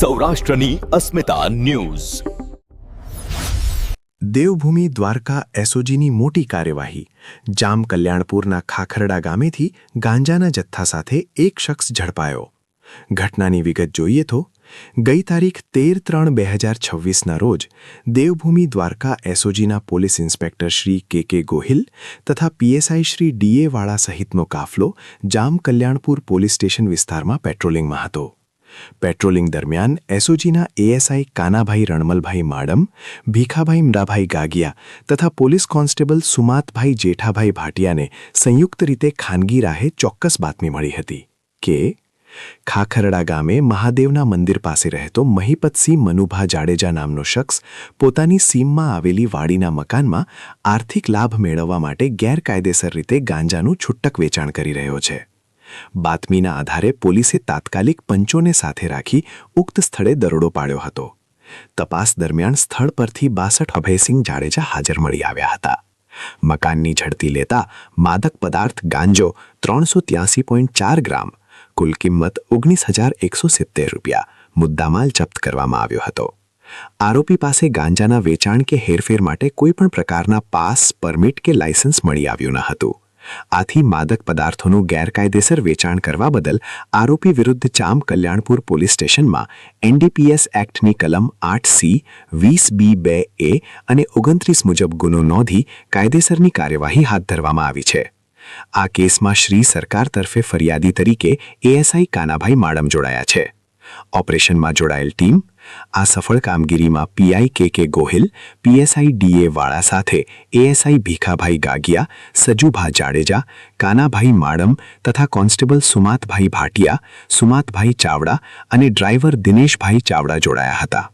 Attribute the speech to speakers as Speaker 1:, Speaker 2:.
Speaker 1: સૌરાષ્ટ્રની અસ્મિતા ન્યૂઝ.
Speaker 2: દેવભૂમિ દ્વારકા એસઓજીની મોટી કાર્યવાહી. જામ કલ્યાણપુરના ખાખરડા ગામેથી ગાંજાના જથ્થા સાથે એક શખ્સ ઝડપાયો. ઘટનાની વિગત જોઈએ તો ગઈ તારીખ 13/3/2026ના રોજ દેવભૂમિ દ્વારકા એસઓજીના પોલીસ ઇન્સ્પેક્ટર શ્રી કે ગોહિલ તથા પીએસઆઈ શ્રી ડીએ વાળા સહિતનો કાફલો જામ કલ્યાણપુર પોલીસ સ્ટેશન વિસ્તારમાં પેટ્રોલિંગમાં હતો. પેટ્રોલિંગ દરમિયાન એસઓજીના એએસઆઈ કાનાભાઈ રણમલભાઈ માડમ, ભીખાભાઈ મરાભાઈ ગાગિયા તથા પોલીસ કોન્સ્ટેબલ સુમાતભાઈ જેઠાભાઈ ભાટિયાને સંયુક્ત રીતે ખાનગી રાહે ચોક્કસ બાતમી મળી હતી કે ખાખરડા ગામે મહાદેવના મંદિર પાસે રહેતો મહિપતસિંહ મનુભા જાડેજા નામનો શખ્સ પોતાની સીમમાં આવેલી વાડીના મકાનમાં આર્થિક લાભ મેળવવા માટે ગેરકાયદેસર રીતે ગાંજાનું છૂટક વેચાણ કરી રહ્યો છે. બાતમીના આધારે પોલીસે તાત્કાલિક પંચોને સાથે રાખી ઉક્ત સ્થળે દરોડો પાડ્યો હતો. તપાસ દરમિયાન સ્થળ પરથી 62 અભયસિંહ જાડેજા હાજર મળી આવ્યા હતા. મકાનની ઝડપી લેતા માદક પદાર્થ ગાંજો 383.4 ગ્રામ, કુલ કિંમત 19,170 રૂપિયા મુદ્દામાલ જપ્ત કરવામાં આવ્યો હતો. આરોપી પાસે ગાંજાના વેચાણ કે હેરફેર માટે કોઈપણ પ્રકારના પાસ, પરમિટ કે લાયસન્સ મળી આવ્યું ન હતું. આથી માદક પદાર્થોનું ગેરકાયદેસર વેચાણ કરવા બદલ આરોપી વિરુદ્ધ જામ કલ્યાણપુર પોલીસ સ્ટેશનમાં એનડીપીએસ એક્ટની કલમ 8C, 20B2A અને 29 મુજબ ગુનો નોંધી કાયદેસરની કાર્યવાહી હાથ ધરવામાં આવી છે. આ કેસમાં શ્રી સરકાર તરફે ફરિયાદી તરીકે એએસઆઈ કાનાભાઈ માડમ જોડાયા છે. ઓપરેશનમાં જોડાયેલ ટીમ આ સફળ કામગીરીમાં પીઆઈ કે ગોહિલ, પીએસઆઈ ડીએ વાળા સાથે એએસઆઈ ભીખાભાઈ ગાગિયા, સજુભા જાડેજા, કાનાભાઈ માડમ તથા કોન્સ્ટેબલ સુમાતભાઈ ભાટિયા, સુમાતભાઈ ચાવડા અને ડ્રાઈવર દિનેશભાઈ ચાવડા જોડાયા હતા.